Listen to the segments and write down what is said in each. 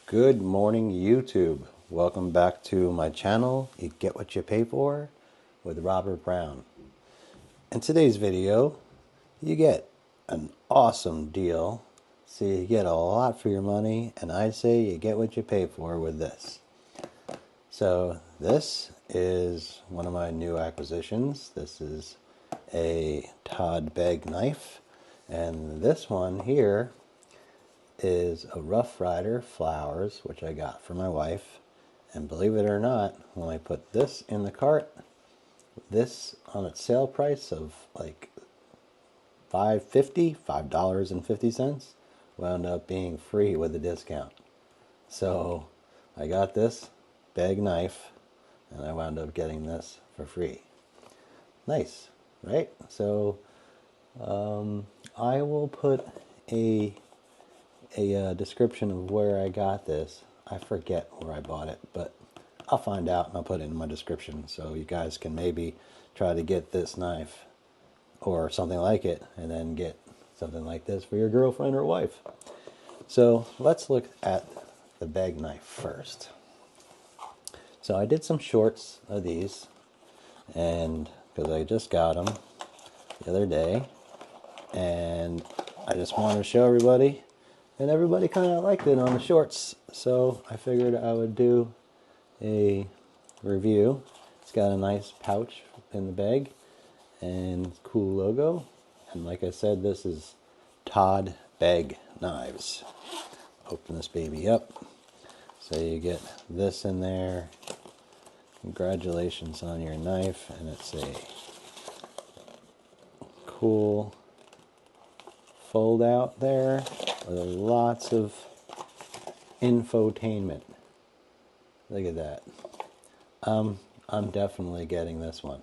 Good morning, YouTube. Welcome back to my channel, You Get What You Pay For with Robert Brown. In today's video, you get an awesome deal. So you get a lot for your money, and I say you get what you pay for with this. So this is one of my new acquisitions. This is a BEGG knife, and this one here is a Rough Ryder flowers, which I got for my wife. And believe it or not, when I put this in the cart, this on its sale price of like $5.50 wound up being free with a discount. So I got this BEGG knife and I wound up getting this for free. Nice, right? So I will put a description of where I got this. I forget where I bought it, but I'll find out and I'll put it in my description so you guys can maybe try to get this knife or something like it and then get something like this for your girlfriend or wife. So let's look at the BEGG knife first. So I did some shorts of these, and because I just got them the other day, and I just wanted to show everybody. And everybody kind of liked it on the shorts, so I figured I would do a review. It's got a nice pouch in the bag and cool logo. And like I said, this is BEGG Knives. Open this baby up. So you get this in there. Congratulations on your knife, and it's a cool fold out there with lots of infotainment. Look at that. I'm definitely getting this one.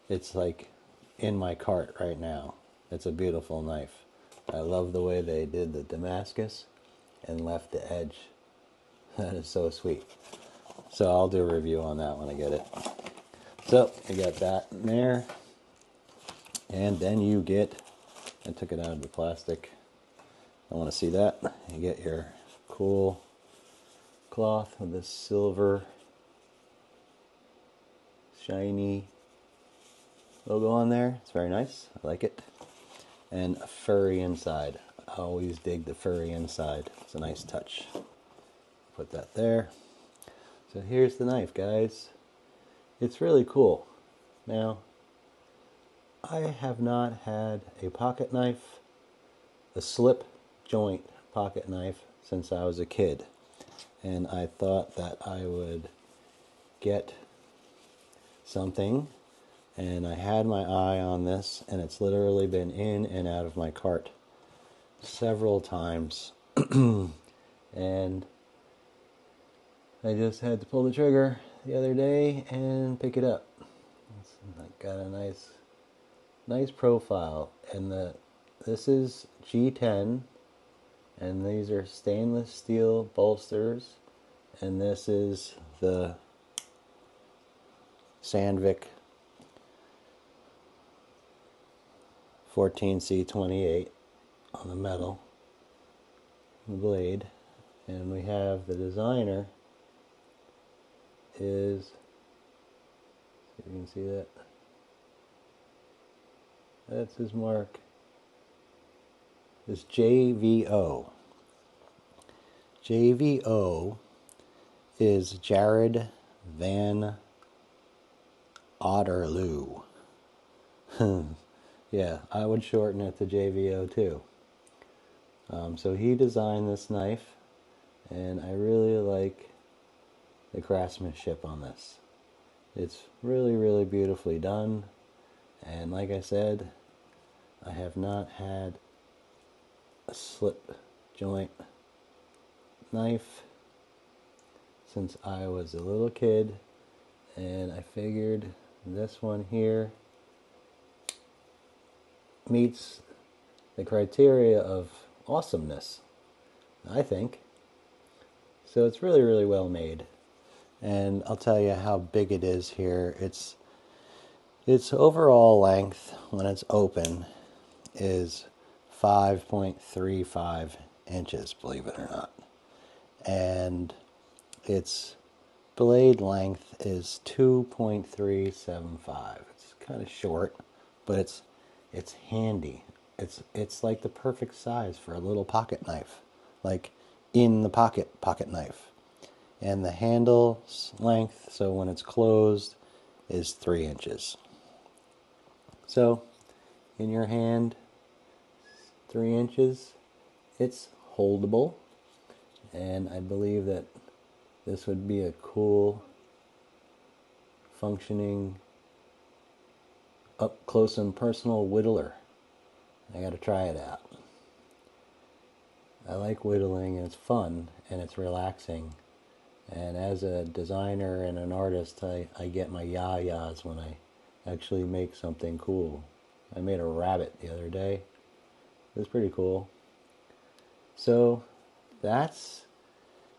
It's like in my cart right now. It's a beautiful knife. I love the way they did the Damascus and left the edge. That is so sweet. So I'll do a review on that when I get it. So you got that in there. And then you get, I took it out of the plastic. I want to see that. You get your cool cloth with this silver shiny logo on there. It's very nice. I like it. And a furry inside. I always dig the furry inside. It's a nice touch. Put that there. So here's the knife, guys. It's really cool. Now, I have not had a pocket knife, a slip joint pocket knife, since I was a kid, and I thought that I would get something, and I had my eye on this, and it's literally been in and out of my cart several times. And I just had to pull the trigger the other day and pick it up. It's got a nice profile, and this is G10, and these are stainless steel bolsters, and this is the Sandvik 14C28 on the metal, the blade, and we have the designer is, see if you can see that, that's his mark, is JVO. JVO is Jared Van Otterloo. Yeah, I would shorten it to JVO too. So he designed this knife, and I really like the craftsmanship on this. It's really, really beautifully done, and like I said, I have not had a slip joint knife since I was a little kid, and I figured this one here meets the criteria of awesomeness, I think. So it's really, really well made, and I'll tell you how big it is here. Its overall length when it's open is 5.35 inches, believe it or not. and its blade length is 2.375. It's kind of short, but it's handy. It's like the perfect size for a little pocket knife, like in the pocket knife. And the handle's length, so when it's closed, is 3 inches. So in your hand, 3 inches, it's holdable, and I believe that this would be a cool functioning up close and personal whittler. I gotta try it out. I like whittling, and it's fun and it's relaxing, and as a designer and an artist, I get my yah-yahs when I actually make something cool. I made a rabbit the other day. It was pretty cool. So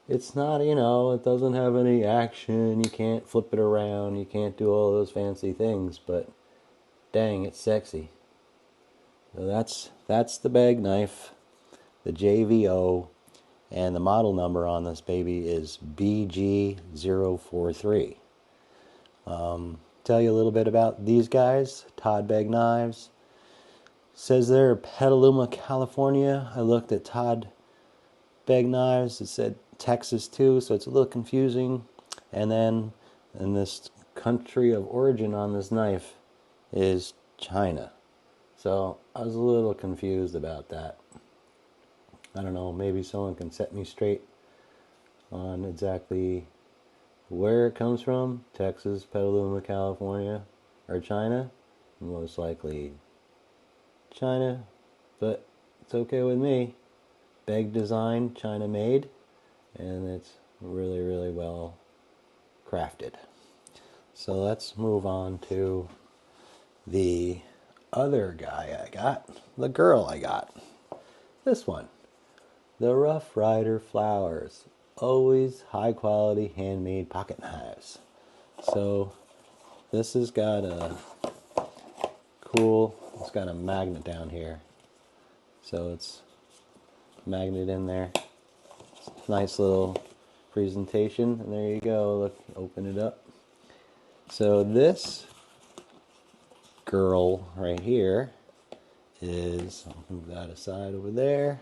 it's not, it doesn't have any action, you can't flip it around, you can't do all those fancy things, but dang, it's sexy. So that's the BEGG knife, the JVO, and the model number on this baby is BG043. Tell you a little bit about these guys. Todd BEGG Knives. Says they're Petaluma, California. I looked at Todd BEGG Knives. It said Texas too, so it's a little confusing. And then in this country of origin on this knife is China. So I was a little confused about that. I don't know, maybe someone can set me straight on exactly where it comes from. Texas, Petaluma, California, or China. Most likely China, but it's okay with me. BEGG design, China made, and it's really, really well crafted. So let's move on to the other guy I got, the girl I got. This one, the Rough Ryder Flowers. Always high quality handmade pocket knives. So this has got a it's got a magnet down here. So it's magnet in there. Nice little presentation, and there you go. Look, open it up. So this girl right here is, I'll move that aside over there.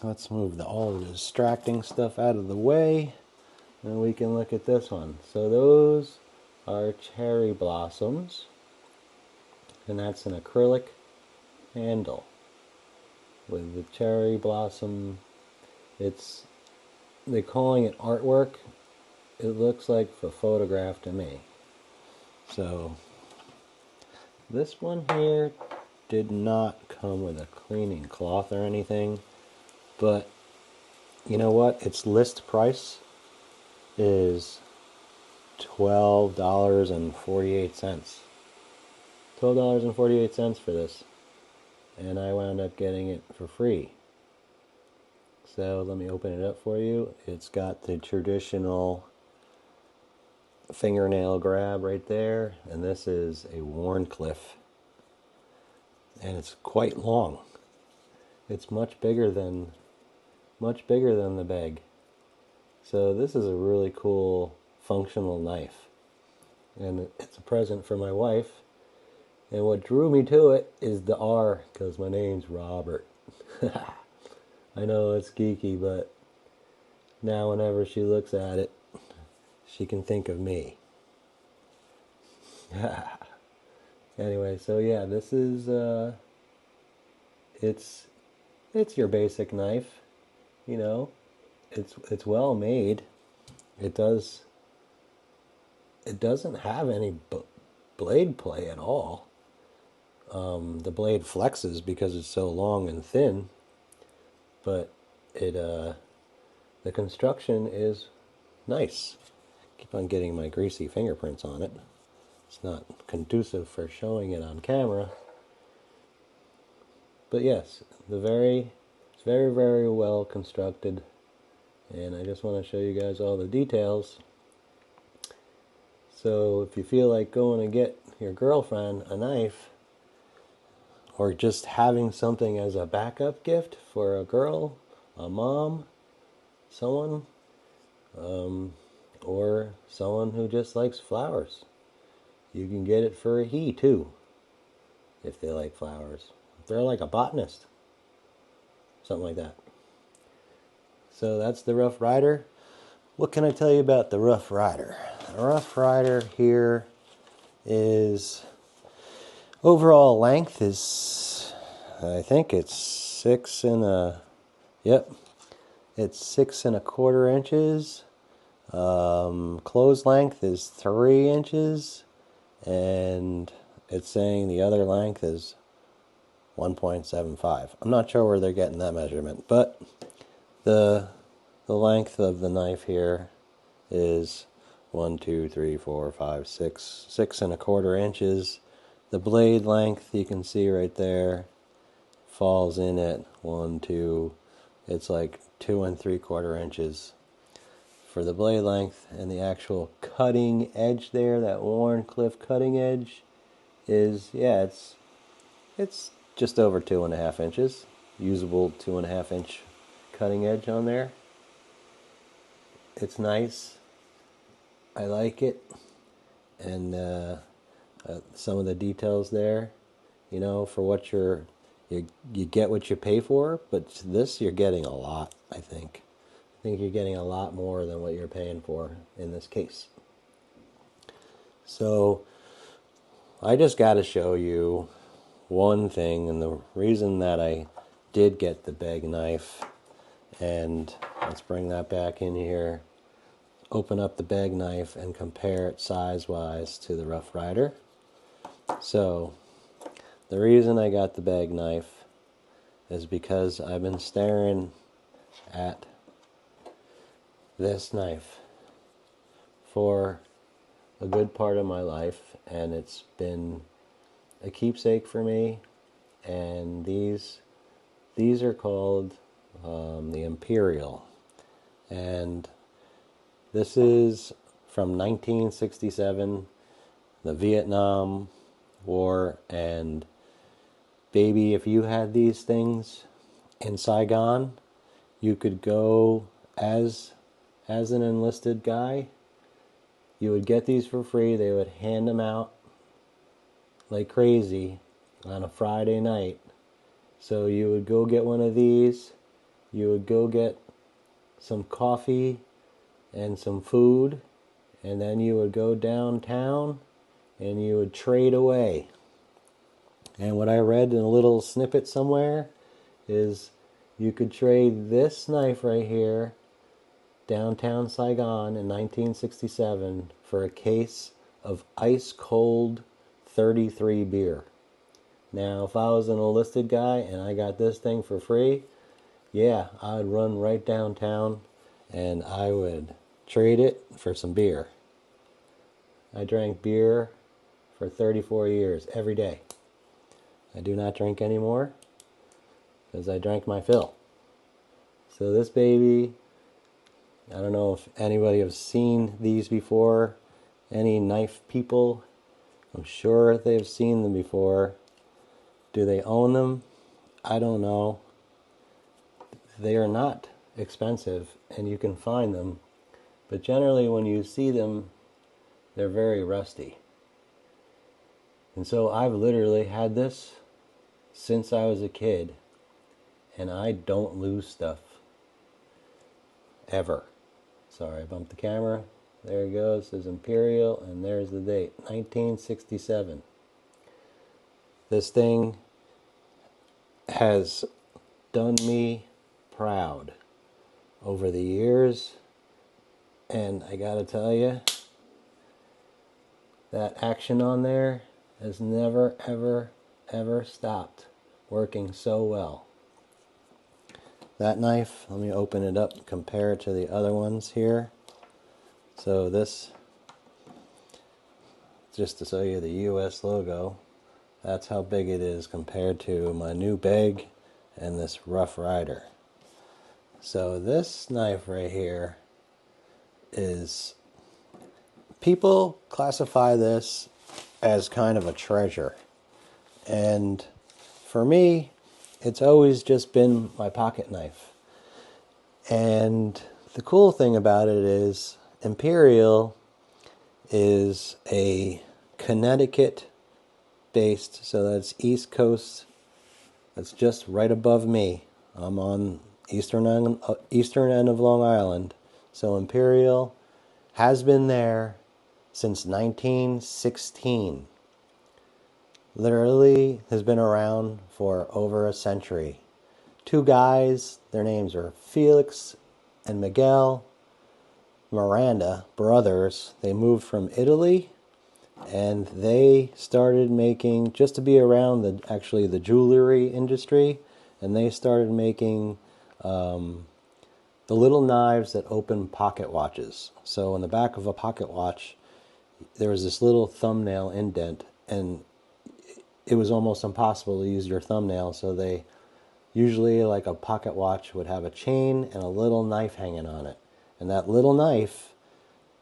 Let's move all the distracting stuff out of the way, and we can look at this one. So those are cherry blossoms, and that's an acrylic handle with the cherry blossom. They're calling it artwork. It looks like a photograph to me. So this one here did not come with a cleaning cloth or anything, but you know what? Its list price is $12.48. $12.48 for this, and I wound up getting it for free. So let me open it up for you. It's got the traditional fingernail grab right there, and this is a Warncliffe, and it's quite long. It's much bigger than the BEGG. So this is a really cool functional knife, and it's a present for my wife. And what drew me to it is the R, because my name's Robert. I know it's geeky, but now whenever she looks at it, she can think of me. Anyway, so yeah, this is it's your basic knife, It's well made. It doesn't have any blade play at all. The blade flexes because it's so long and thin, but the construction is nice. Keep on getting my greasy fingerprints on it. It's not conducive for showing it on camera. But yes, it's very, very well constructed, and I just want to show you guys all the details. So if you feel like going to get your girlfriend a knife, or just having something as a backup gift for a girl, a mom, someone, or someone who just likes flowers. You can get it for a he too, if they like flowers. If they're like a botanist, something like that. So that's the Rough Ryder. What can I tell you about the Rough Ryder? The Rough Ryder here is, overall length is, I think it's 6 1/4 inches. Close length is 3 inches, and it's saying the other length is 1.75. I'm not sure where they're getting that measurement, but the length of the knife here is 1, 2, 3, 4, 5, 6, 6 1/4 inches. The blade length, you can see right there, falls in at 1, 2. It's like 2 3/4 inches for the blade length, and the actual cutting edge there, that worn cliff cutting edge, is, yeah, it's just over 2.5 inches. Usable 2.5 inch cutting edge on there. It's nice. I like it. And some of the details there, you know, for what you get what you pay for, but this you're getting a lot, I think. I think you're getting a lot more than what you're paying for in this case. So I just got to show you one thing, and the reason that I did get the BEGG knife, and let's bring that back in here, open up the BEGG knife and compare it size-wise to the Rough Ryder. So the reason I got the BEGG knife is because I've been staring at this knife for a good part of my life, and it's been a keepsake for me. And these are called the Imperial, and this is from 1967, the Vietnam War. And baby, if you had these things in Saigon, you could go as an enlisted guy. You would get these for free. They would hand them out like crazy on a Friday night. So you would go get one of these. You would go get some coffee and some food, and then you would go downtown and you would trade away. And what I read in a little snippet somewhere is you could trade this knife right here, downtown Saigon in 1967, for a case of ice cold 33 beer. Now, if I was an enlisted guy and I got this thing for free, yeah, I would run right downtown and I would trade it for some beer. I drank beer for 34 years every day. I do not drink anymore because I drank my fill. So this baby, I don't know if anybody has seen these before, any knife people. I'm sure they've seen them before. Do they own them? I don't know. They are not expensive and you can find them, but generally when you see them, they're very rusty. And so I've literally had this since I was a kid, and I don't lose stuff ever. Sorry, I bumped the camera. There it goes. It says Imperial, and there's the date, 1967. This thing has done me proud over the years, and I gotta tell you, that action on there has never, ever, ever stopped working so well. That knife, let me open it up, compare it to the other ones here. So this, just to show you the US logo, that's how big it is compared to my new BEGG and this Rough Ryder. So this knife right here is, people classify this as kind of a treasure. And for me, it's always just been my pocket knife. And the cool thing about it is Imperial is a Connecticut based, so that's East Coast. That's just right above me. I'm on eastern end of Long Island. So Imperial has been there since 1916. Literally has been around for over a century. Two guys, their names are Felix and Miguel Miranda, brothers. They moved from Italy, and they started making, just to be around the jewelry industry, and they started making the little knives that open pocket watches. So in the back of a pocket watch, there was this little thumbnail indent, and it was almost impossible to use your thumbnail, so they usually, like a pocket watch, would have a chain and a little knife hanging on it. And that little knife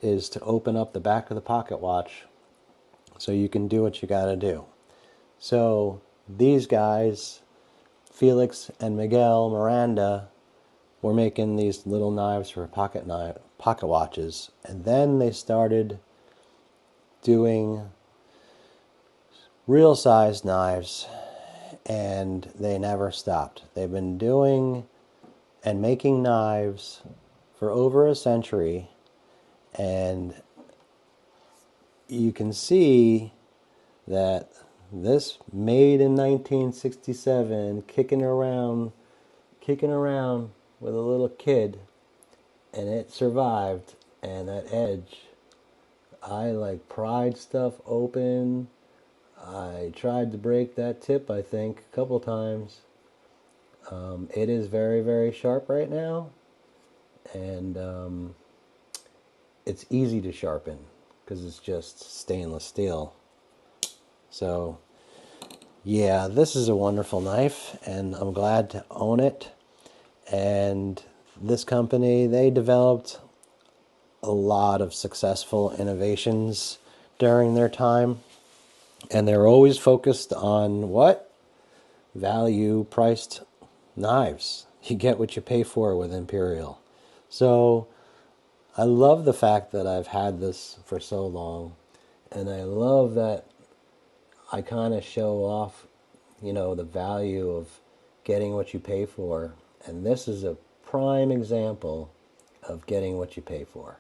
is to open up the back of the pocket watch so you can do what you got to do. So these guys, Felix and Miguel Miranda, were making these little knives for pocket watches. And then they started doing real sized knives, and they never stopped. They've been doing and making knives for over a century, and you can see that this made in 1967, kicking around with a little kid, and it survived. And that edge, I like pried stuff open. I tried to break that tip, I think, a couple times. It is very, very sharp right now, and it's easy to sharpen because it's just stainless steel. So yeah, this is a wonderful knife, and I'm glad to own it. And this company, they developed a lot of successful innovations during their time, and they're always focused on what? Value priced knives. You get what you pay for with Imperial. So I love the fact that I've had this for so long, and I love that I kind of show off, the value of getting what you pay for. And this is a prime example of getting what you pay for.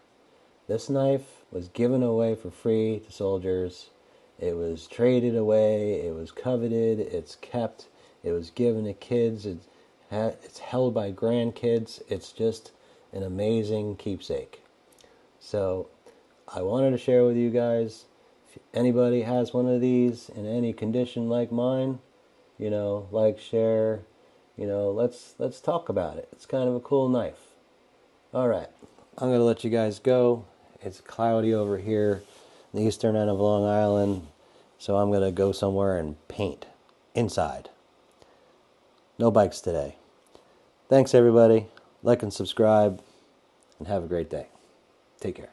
This knife was given away for free to soldiers. It was traded away. It was coveted. It's kept. It was given to kids. It's held by grandkids. It's just an amazing keepsake. So I wanted to share with you guys. If anybody has one of these in any condition like mine, like, share, let's talk about it. It's kind of a cool knife. All right, I'm going to let you guys go. It's cloudy over here in the eastern end of Long Island, so I'm going to go somewhere and paint inside. No bikes today. Thanks, everybody. Like and subscribe, and have a great day. Take care.